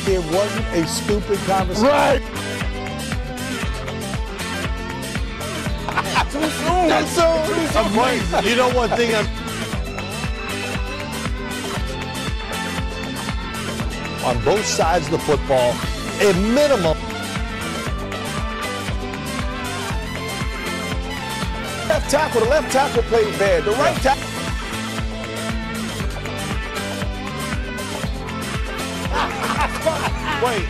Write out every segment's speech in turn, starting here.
it wasn't a stupid conversation. Right. Too soon. That's so Amazing. You know one thing on both sides of the football, a minimum. The left tackle played bad. The right tackle. Wait,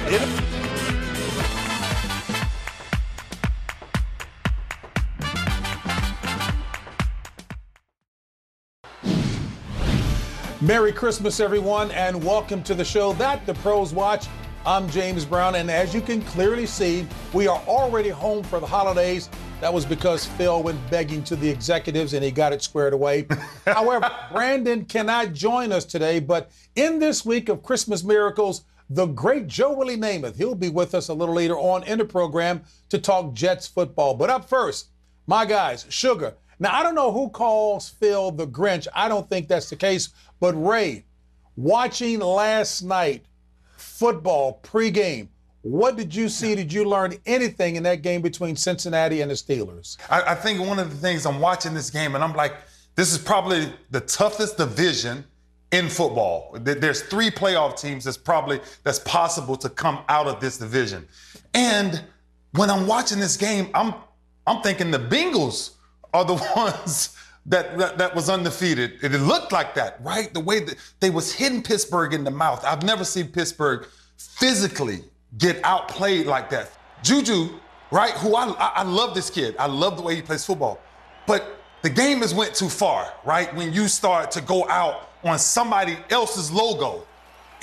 Merry Christmas, everyone, and welcome to the show that the pros watch. I'm James Brown, and as you can clearly see, we are already home for the holidays. That was because Phil went begging to the executives and he got it squared away. However, Brandon cannot join us today, but in this week of Christmas miracles, the great Joe Willie Namath, he'll be with us a little later on in the program to talk Jets football. But up first, my guys, Sugar. Now, I don't know who calls Phil the Grinch. I don't think that's the case. But Ray, watching last night football pregame, what did you see? Did you learn anything in that game between Cincinnati and the Steelers? I think one of the things I'm watching this game, and I'm like, this is probably the toughest division in football. There's 3 playoff teams that's possible to come out of this division. And when I'm watching this game, I'm thinking the Bengals are the ones that was undefeated. It looked like that, right? The way that they was hitting Pittsburgh in the mouth. I've never seen Pittsburgh physically get outplayed like that. Juju, right, who I love this kid. I love the way he plays football. But the game has went too far, right? When you start to go out on somebody else's logo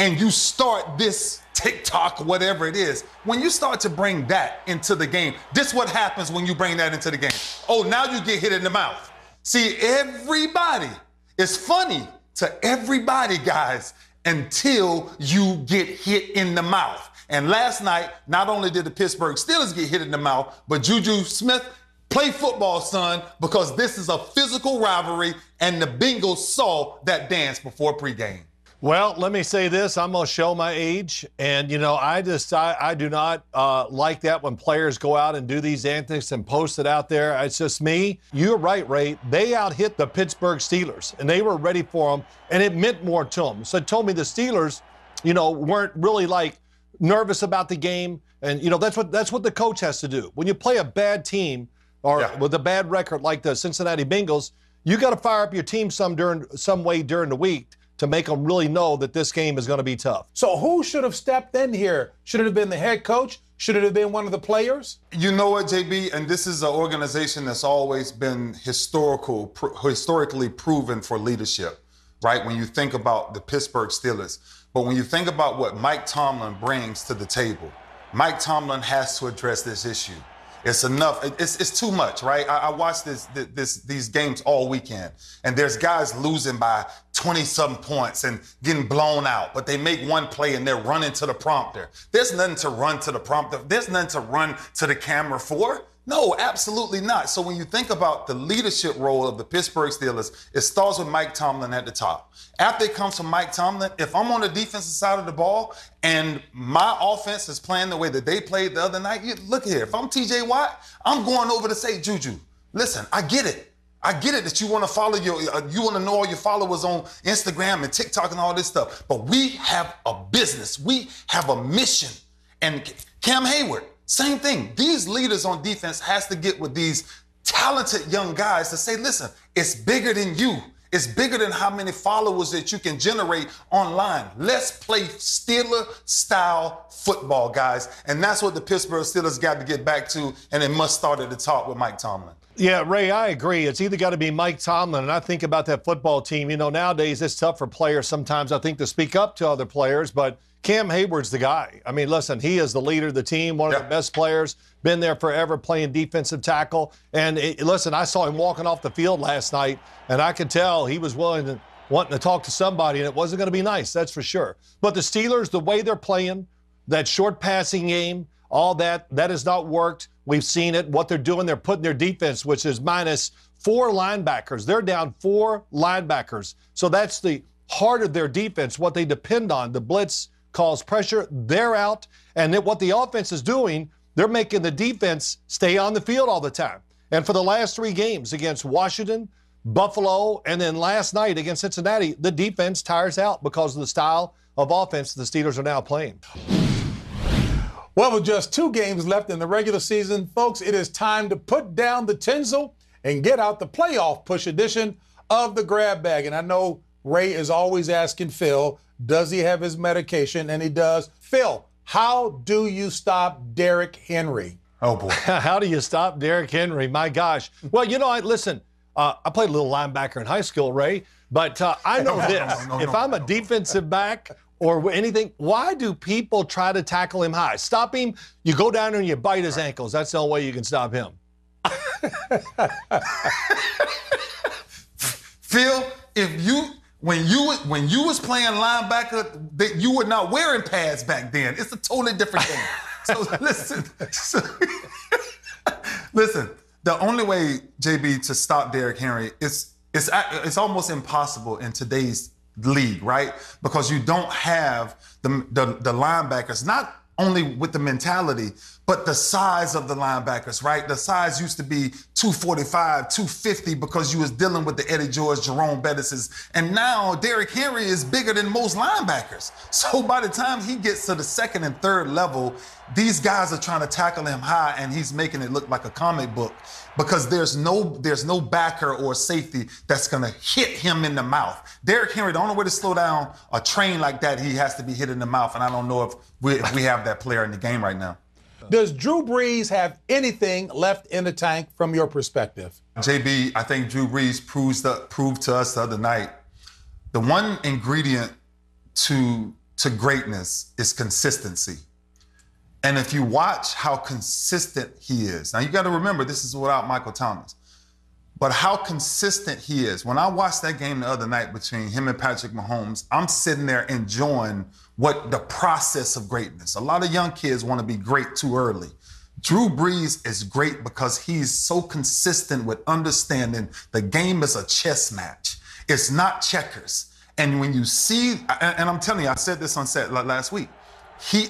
and you start this TikTok, whatever it is, when you start to bring that into the game, this is what happens when you bring that into the game. Oh, now you get hit in the mouth. See, everybody is funny to everybody, guys, until you get hit in the mouth. And last night, not only did the Pittsburgh Steelers get hit in the mouth, but Juju Smith, play football, son, because this is a physical rivalry, and the Bengals saw that dance before pregame. Well, let me say this. I'm going to show my age. And, I do not like that when players go out and do these antics and post it out there. It's just me. You're right, Ray. They out-hit the Pittsburgh Steelers, and they were ready for them, and it meant more to them. So it told me the Steelers, weren't really, nervous about the game. And, that's what the coach has to do. When you play a bad team or with a bad record like the Cincinnati Bengals, you got to fire up your team some way during the week to make them really know that this game is going to be tough. So who should have stepped in here? Should it have been the head coach? Should it have been one of the players? You know what, JB? And this is an organization that's always been historically proven for leadership, right? When you think about the Pittsburgh Steelers. But when you think about what Mike Tomlin brings to the table, Mike Tomlin has to address this issue. It's enough. It's too much, right? I watched these games all weekend, and there's guys losing by 20-something points and getting blown out, but they make one play and they're running to the prompter. There's nothing to run to the prompter. There's nothing to run to the camera for. No, absolutely not. So when you think about the leadership role of the Pittsburgh Steelers, it starts with Mike Tomlin at the top. After it comes from Mike Tomlin, if I'm on the defensive side of the ball and my offense is playing the way that they played the other night, look here, if I'm TJ Watt, I'm going over to say, Juju, listen, I get it. I get it that you want to follow you want to know all your followers on Instagram and TikTok and all this stuff. But we have a business. We have a mission. And Cam Hayward, same thing. These leaders on defense has to get with these talented young guys to say, listen, it's bigger than you. It's bigger than how many followers that you can generate online. Let's play Steeler-style football, guys. And that's what the Pittsburgh Steelers got to get back to, and it must start at the top with Mike Tomlin. Yeah, Ray, I agree. It's either got to be Mike Tomlin, and I think about that football team. Nowadays it's tough for players sometimes, I think, to speak up to other players, but Cam Hayward's the guy. I mean, listen, he is the leader of the team, one of the best players, been there forever playing defensive tackle. And listen, I saw him walking off the field last night, and I could tell he was wanting to talk to somebody, and it wasn't going to be nice, that's for sure. But the Steelers, the way they're playing, that short passing game, all that has not worked. We've seen it. What they're doing, they're putting their defense, which is minus 4 linebackers. They're down 4 linebackers. So that's the heart of their defense, what they depend on, the blitz cause pressure. They're out. And then what the offense is doing, they're making the defense stay on the field all the time. And for the last 3 games against Washington, Buffalo, and then last night against Cincinnati, the defense tires out because of the style of offense the Steelers are now playing. Well, with just 2 games left in the regular season, folks, it is time to put down the tinsel and get out the playoff push edition of the Grab Bag. And I know Ray is always asking Phil, does he have his medication? And he does. Phil, how do you stop Derrick Henry? Oh, boy. How do you stop Derrick Henry? My gosh. Well, you know, I played a little linebacker in high school, Ray, but I know this. If I'm a defensive back or anything, why do people try to tackle him high? Stop him, you go down there and you bite his ankles. That's the only way you can stop him. Phil, when you was playing linebacker, you were not wearing pads back then. It's a totally different game. So listen. The only way, JB, to stop Derrick Henry it's almost impossible in today's league, right? Because you don't have the linebackers, not only with the mentality, but the size of the linebackers, right? The size used to be 245, 250 because you was dealing with the Eddie George, Jerome Bettis's. And now Derrick Henry is bigger than most linebackers. So by the time he gets to the second and third level, these guys are trying to tackle him high and he's making it look like a comic book because there's no backer or safety that's going to hit him in the mouth. Derrick Henry, the only way to slow down a train like that, he has to be hit in the mouth. And I don't know if we have that player in the game right now. Does Drew Brees have anything left in the tank from your perspective? JB, I think Drew Brees proved to us the other night, the one ingredient to greatness is consistency. And if you watch how consistent he is, now you got to remember this is without Michael Thomas, but how consistent he is. When I watched that game the other night between him and Patrick Mahomes, I'm sitting there enjoying what the process of greatness. A lot of young kids want to be great too early. Drew Brees is great because he's so consistent with understanding the game is a chess match. It's not checkers. And when you see, and I'm telling you, I said this on set last week, he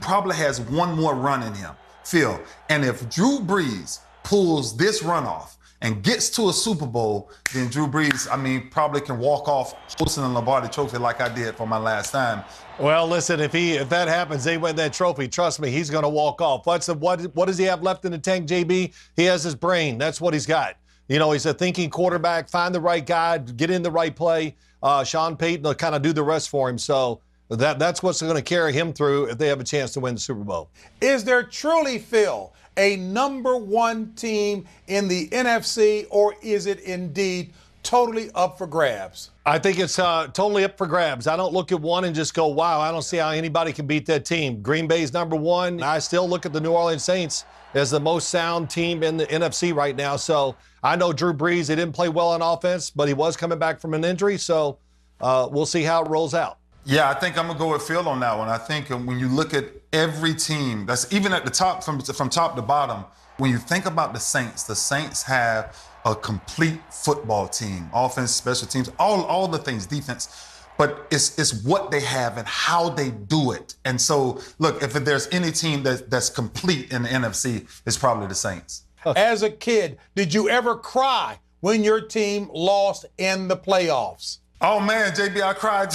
probably has one more run in him, Phil. And if Drew Brees pulls this run off and gets to a Super Bowl, then Drew Brees, probably can walk off hosting a Lombardi Trophy like I did for my last time. Well, listen, if that happens, they win that trophy. Trust me, he's going to walk off. What does he have left in the tank, JB? He has his brain. That's what he's got. You know, he's a thinking quarterback. Find the right guy, get in the right play. Sean Payton will kind of do the rest for him. So that's what's going to carry him through if they have a chance to win the Super Bowl. Is there truly, Phil, a number 1 team in the NFC, or is it indeed totally up for grabs? I think it's totally up for grabs. I don't look at one and just go, wow, I don't see how anybody can beat that team. Green Bay's number 1. I still look at the New Orleans Saints as the most sound team in the NFC right now. So I know Drew Brees, he didn't play well on offense, but he was coming back from an injury. So we'll see how it rolls out. Yeah, I think I'm going to go with Phil on that one. I think when you look at every team, that's even at the top, from top to bottom, when you think about the Saints have a complete football team, offense, special teams, all the things, defense. But it's what they have and how they do it. And so, look, if there's any team that's complete in the NFC, it's probably the Saints. As a kid, did you ever cry when your team lost in the playoffs? Oh man, JB, I cried.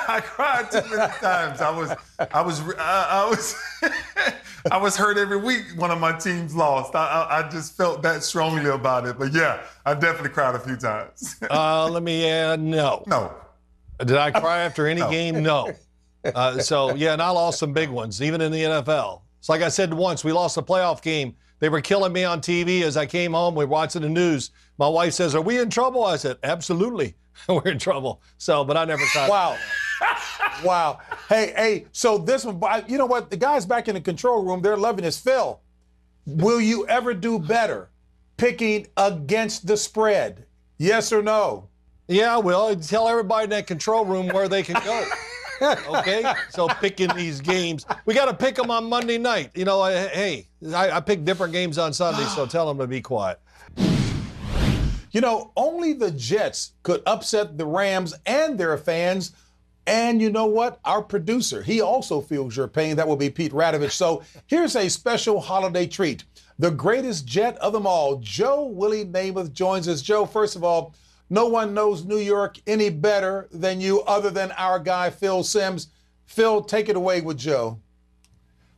I cried too many times. I was hurt every week one of my teams lost. I just felt that strongly about it. But yeah, I definitely cried a few times. Let me no. No. Did I cry after any game? No. So yeah, and I lost some big ones, even in the NFL. It's like I said once, we lost a playoff game. They were killing me on TV as I came home. We were watching the news. My wife says, "Are we in trouble?" I said, "Absolutely, we're in trouble." So, but I never cried. Wow. Wow. Hey, so this one, you know what? The guys back in the control room, they're loving this. Phil, will you ever do better picking against the spread? Yes or no? Yeah, I will. Tell everybody in that control room where they can go. Okay? So picking these games. We got to pick them on Monday night. You know, I pick different games on Sunday, so tell them to be quiet. You know, only the Jets could upset the Rams and their fans, And you know what? Our producer, he also feels your pain. That will be Pete Radovich. So here's a special holiday treat. The greatest Jet of them all, Joe Willie Namath, joins us. Joe, first of all, no one knows New York any better than you other than our guy, Phil Simms. Phil, take it away with Joe.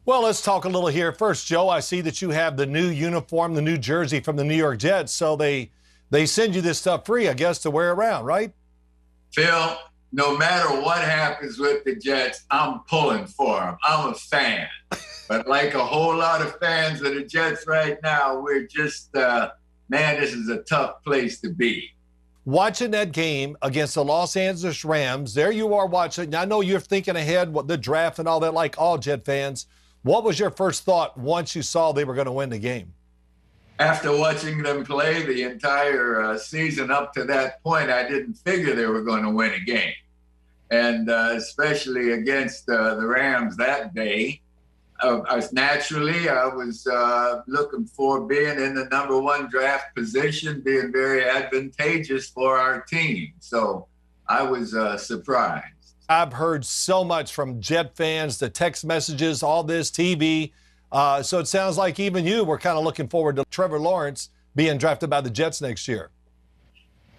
Well, let's talk a little here. First, Joe, I see that you have the new uniform, the new jersey from the New York Jets. So they send you this stuff free, I guess, to wear around, right? Phil, no matter what happens with the Jets, I'm pulling for them. I'm a fan. But like a whole lot of fans of the Jets right now, we're just, man, this is a tough place to be. Watching that game against the Los Angeles Rams, there you are watching. I know you're thinking ahead, what the draft and all that, like all Jet fans. What was your first thought once you saw they were going to win the game? After watching them play the entire season up to that point, I didn't figure they were going to win a game. And especially against the Rams that day, I was looking for being in the number one draft position, being very advantageous for our team. So I was surprised. I've heard so much from Jet fans, the text messages, all this TV. So it sounds like even you were kind of looking forward to Trevor Lawrence being drafted by the Jets next year.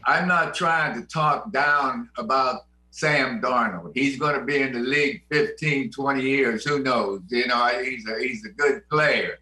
I'm not trying to talk down about Sam Darnold. He's going to be in the league 15, 20 years. Who knows? You know, he's a good player.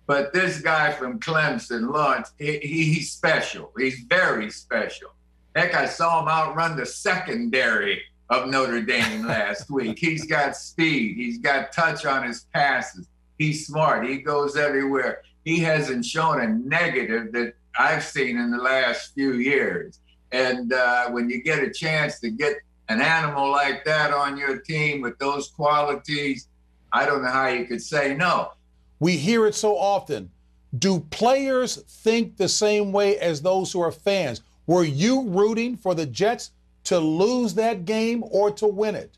But this guy from Clemson, Lawrence, he's special. He's very special. Heck, I saw him outrun the secondary of Notre Dame last week. He's got speed. He's got touch on his passes. He's smart. He goes everywhere. He hasn't shown a negative that I've seen in the last few years. And when you get a chance to get an animal like that on your team with those qualities, I don't know how you could say no. We hear it so often. Do players think the same way as those who are fans? Were you rooting for the Jets to lose that game or to win it?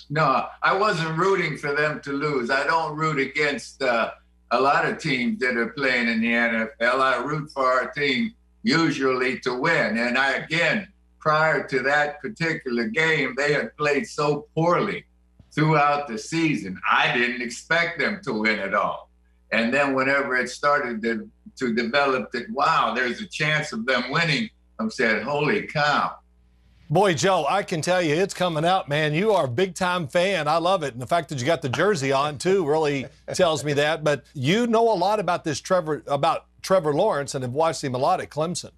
No, I wasn't rooting for them to lose. I don't root against a lot of teams that are playing in the NFL. I root for our team usually to win. And prior to that particular game, they had played so poorly throughout the season. I didn't expect them to win at all. And then whenever it started to develop that, wow, there's a chance of them winning, I'm saying, holy cow. Boy, Joe, I can tell you it's coming out, man. You are a big-time fan. I love it. And the fact that you got the jersey on, too, really tells me that. But you know a lot about this Trevor Lawrence and have watched him a lot at Clemson.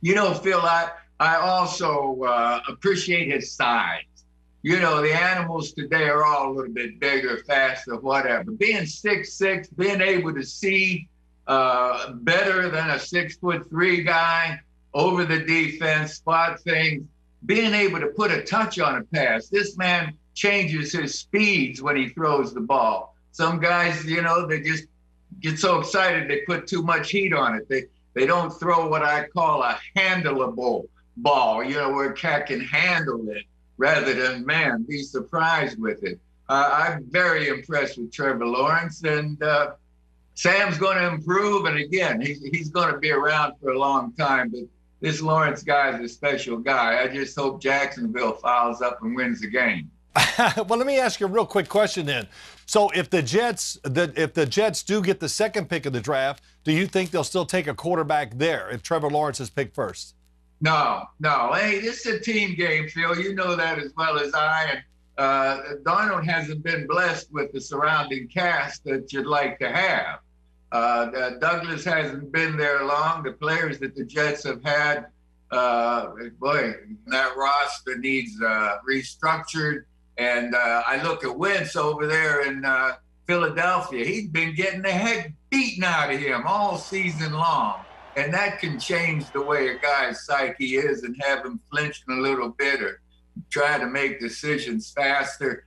You know, Phil, I also appreciate his size. You know, the animals today are all a little bit bigger, faster, whatever. Being 6'6", being able to see better than a 6'3" guy over the defense, spot things, being able to put a touch on a pass. This man changes his speeds when he throws the ball. Some guys, you know, they just get so excited they put too much heat on it. They don't throw what I call a handleable ball, you know, where a cat can handle it rather than, man, be surprised with it. I'm very impressed with Trevor Lawrence, and Sam's going to improve. And again, he's going to be around for a long time, but this Lawrence guy is a special guy. I just hope Jacksonville fouls up and wins the game. Well, let me ask you a real quick question then. So if the Jets do get the second pick of the draft, do you think they'll still take a quarterback there if Trevor Lawrence is picked first? No. Hey, this is a team game, Phil. You know that as well as I. And Darnold hasn't been blessed with the surrounding cast that you'd like to have. Douglas hasn't been there long. The players that the Jets have had, boy, that roster needs restructured. And I look at Wentz over there in Philadelphia. He's been getting the heck beaten out of him all season long. And that can change the way a guy's psyche is and have him flinching a little bit or try to make decisions faster.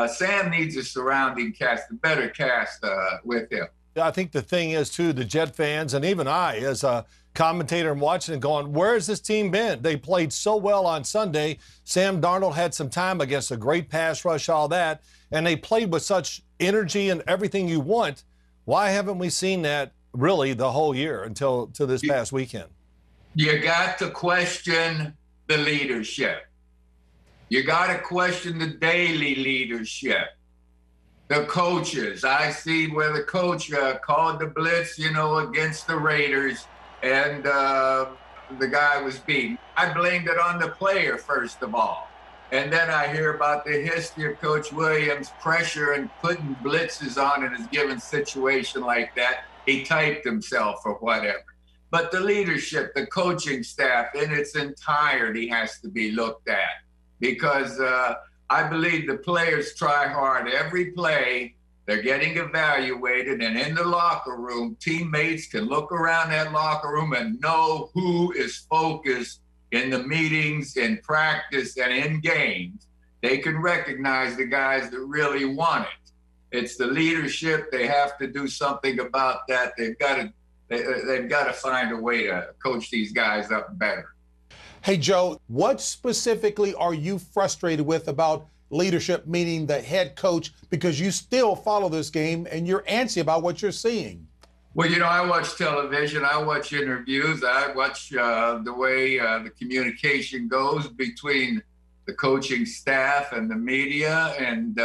Sam needs a surrounding cast, a better cast with him. I think the thing is, too, the Jet fans, and even I, as a commentator and watching it going, where has this team been? They played so well on Sunday. Sam Darnold had some time against a great pass rush, all that, and they played with such energy and everything you want. Why haven't we seen that really the whole year until this past weekend? You got to question the leadership. You got to question the daily leadership. The coaches. I see where the coach called the blitz, against the Raiders, and the guy was beaten. I blamed it on the player, first of all. And then I hear about the history of Coach Williams' pressure and putting blitzes on in a given situation like that. He typed himself or whatever. But the leadership, the coaching staff in its entirety has to be looked at, because I believe the players try hard every play. They're getting evaluated, and in the locker room, teammates can look around that locker room and know who is focused in the meetings, in practice, and in games. They can recognize the guys that really want it. It's the leadership. They have to do something about that. They've got to find a way to coach these guys up better. Hey, Joe, what specifically are you frustrated with about leadership, meaning the head coach, because you still follow this game and you're antsy about what you're seeing? Well, I watch television, I watch interviews, I watch the way the communication goes between the coaching staff and the media, and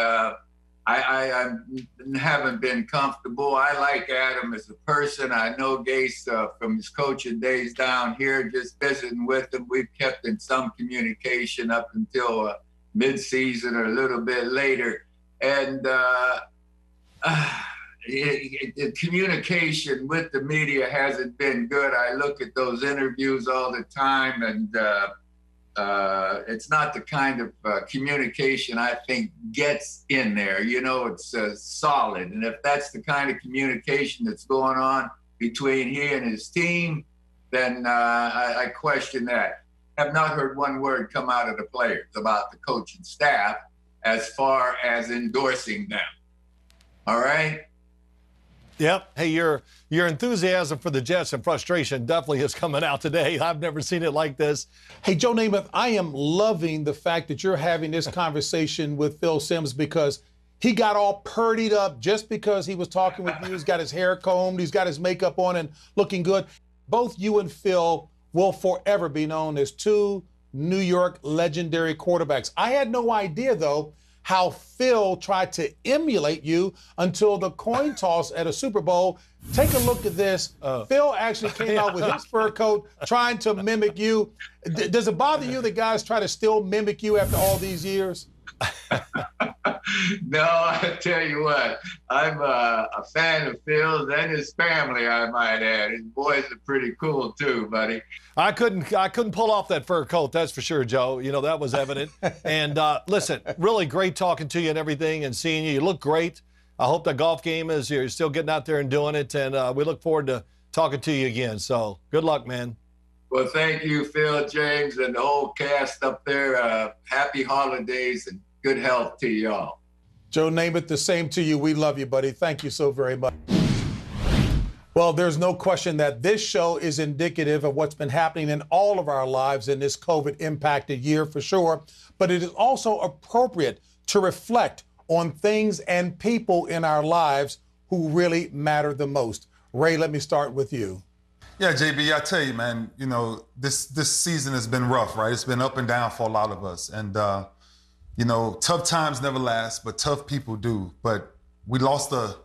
I haven't been comfortable. I like Adam as a person. I know Gase from his coaching days down here, just visiting with him. We've kept in some communication up until mid-season or a little bit later. And communication with the media hasn't been good. I look at those interviews all the time, and it's not the kind of communication I think gets in there. It's solid. And if that's the kind of communication that's going on between he and his team, then I question that. Have not heard one word come out of the players about the coaching staff as far as endorsing them. All right? Yep. Hey, your enthusiasm for the Jets and frustration definitely is coming out today. I've never seen it like this. Hey, Joe Namath, I am loving the fact that you're having this conversation with Phil Simms, because he got all purdied up just because he was talking with you. He's got his hair combed. He's got his makeup on and looking good. Both you and Phil will forever be known as two New York legendary quarterbacks. I had no idea, though, how Phil tried to emulate you until the coin toss at a Super Bowl. Take a look at this. Phil actually came out with his fur coat trying to mimic you. Does it bother you that guys try to still mimic you after all these years? No, I tell you what, I'm a fan of Phil's and his family, I might add. His boys are pretty cool too, buddy. I couldn't pull off that fur coat, that's for sure, Joe. That was evident. And listen, really great talking to you and everything and seeing you. You look great. I hope the golf game is you're still getting out there and doing it. And we look forward to talking to you again. So good luck, man. Well, thank you, Phil, James, and the whole cast up there. Happy holidays and good health to y'all. Joe Namath, the same to you. We love you, buddy. Thank you so very much. Well, there's no question that this show is indicative of what's been happening in all of our lives in this COVID-impacted year, for sure. But it is also appropriate to reflect on things and people in our lives who really matter the most. Ray, let me start with you. Yeah, JB, I tell you, man, this season has been rough, right? It's been up and down for a lot of us. And, tough times never last, but tough people do. But we lost a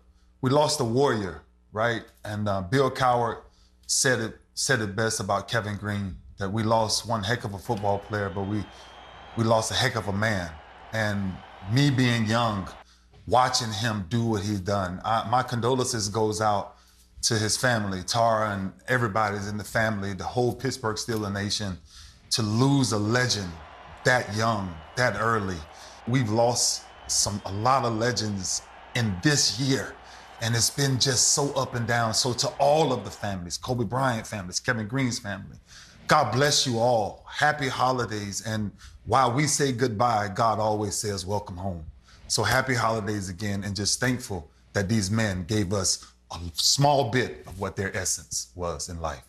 warrior, right? And Bill Cowher said it best about Kevin Green, that we lost one heck of a football player, but we lost a heck of a man. And me being young, watching him do what he's done, my condolences goes out to his family, Tara and everybody's in the family, the whole Pittsburgh Steelers nation, to lose a legend that young, that early. We've lost a lot of legends in this year, and it's been just so up and down. So to all of the families, Kobe Bryant families, Kevin Green's family, God bless you all. Happy holidays. And while we say goodbye, God always says welcome home. So happy holidays again, and just thankful that these men gave us a small bit of what their essence was in life.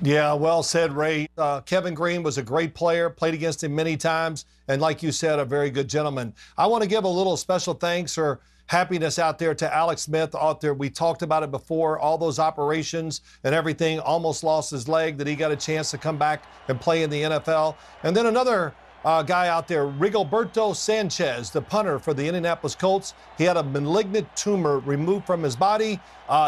Yeah, well said, Ray. Kevin Green was a great player, played against him many times, and like you said, a very good gentleman. I want to give a little special thanks or happiness out there to Alex Smith out there. We talked about it before, all those operations and everything, almost lost his leg, that he got a chance to come back and play in the NFL. And then another guy out there, Rigoberto Sanchez, the punter for the Indianapolis Colts. He had a malignant tumor removed from his body.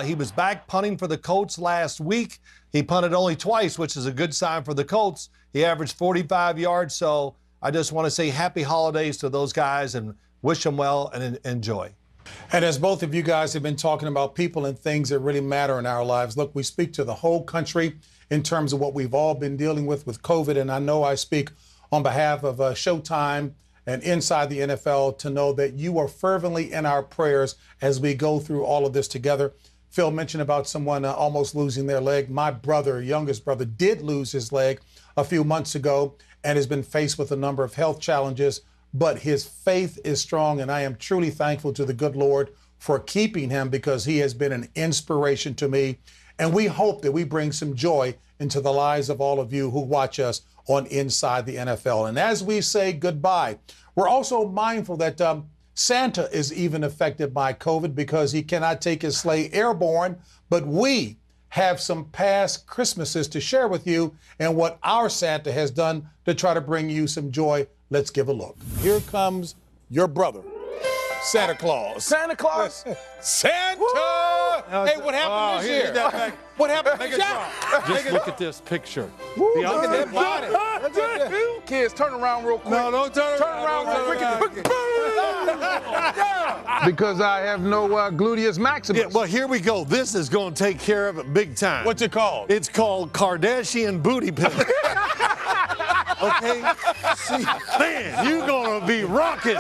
He was back punting for the Colts last week. He punted only twice, which is a good sign for the Colts. He averaged 45 yards, so I just want to say happy holidays to those guys and wish them well and enjoy. And as both of you guys have been talking about people and things that really matter in our lives, look, we speak to the whole country in terms of what we've all been dealing with COVID, and I know I speak on behalf of Showtime and Inside the NFL to know that you are fervently in our prayers as we go through all of this together. Phil mentioned about someone almost losing their leg. My brother, youngest brother, did lose his leg a few months ago and has been faced with a number of health challenges, but his faith is strong, and I am truly thankful to the good Lord for keeping him because he has been an inspiration to me. And we hope that we bring some joy into the lives of all of you who watch us on Inside the NFL. And as we say goodbye, we're also mindful that Santa is even affected by COVID because he cannot take his sleigh airborne, but we have some past Christmases to share with you and what our Santa has done to try to bring you some joy. Let's give a look. Here comes your brother, Santa Claus. Santa Claus? Santa! Hey, what happened this year? What happened? Just look at this picture. Look at that body. Kids, turn around real quick. No, don't turn around real quick. Because I have no gluteus maximus. Yeah, well, here we go. This is going to take care of it big time. What's it called? It's called Kardashian Booty Pill. Okay? See, man, you're going to be rocking.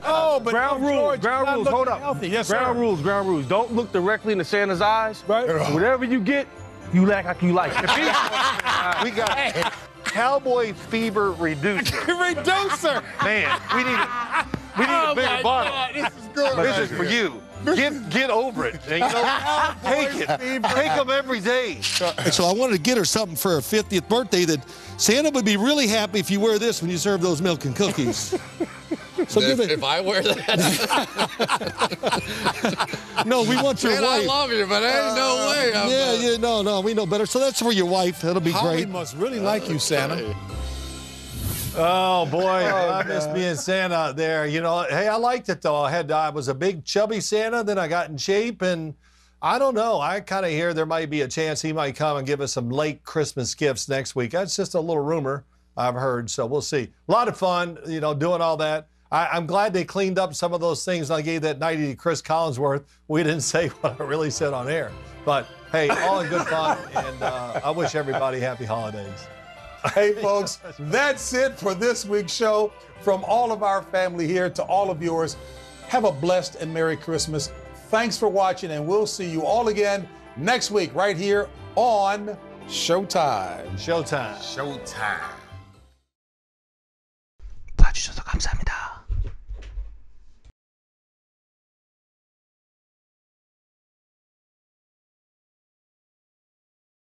Oh, but Ground rules. Hold up. Healthy. Yes, ground rules. Don't look directly into Santa's eyes. Right. Whatever you get, you act like you like it. We got Cowboy Fever Reducer. Reducer. Man, we need a bigger bottle. God, this is good. This is for you. Get over it. And, you know, take it. Take them every day. So I wanted to get her something for her 50th birthday that Santa would be really happy if you wear this when you serve those milk and cookies. So if I wear that? No, we want your Man, wife. I love you, but ain't no way. No, we know better. So that's for your wife. That'll be Holly great. must really like you, Santa. Oh, boy, I miss being Santa out there. You know, hey, I liked it, though. I was a big, chubby Santa, then I got in shape, and I don't know. I kind of hear there might be a chance he might come and give us some late Christmas gifts next week. That's just a little rumor I've heard, so we'll see. A lot of fun, you know, doing all that. I'm glad they cleaned up some of those things. I gave that 90 to Chris Collinsworth. We didn't say what I really said on air. But, hey, all in good fun, and I wish everybody happy holidays. Hey, folks, that's it for this week's show. From all of our family here to all of yours, have a blessed and Merry Christmas. Thanks for watching, and we'll see you all again next week right here on Showtime. Showtime. Showtime.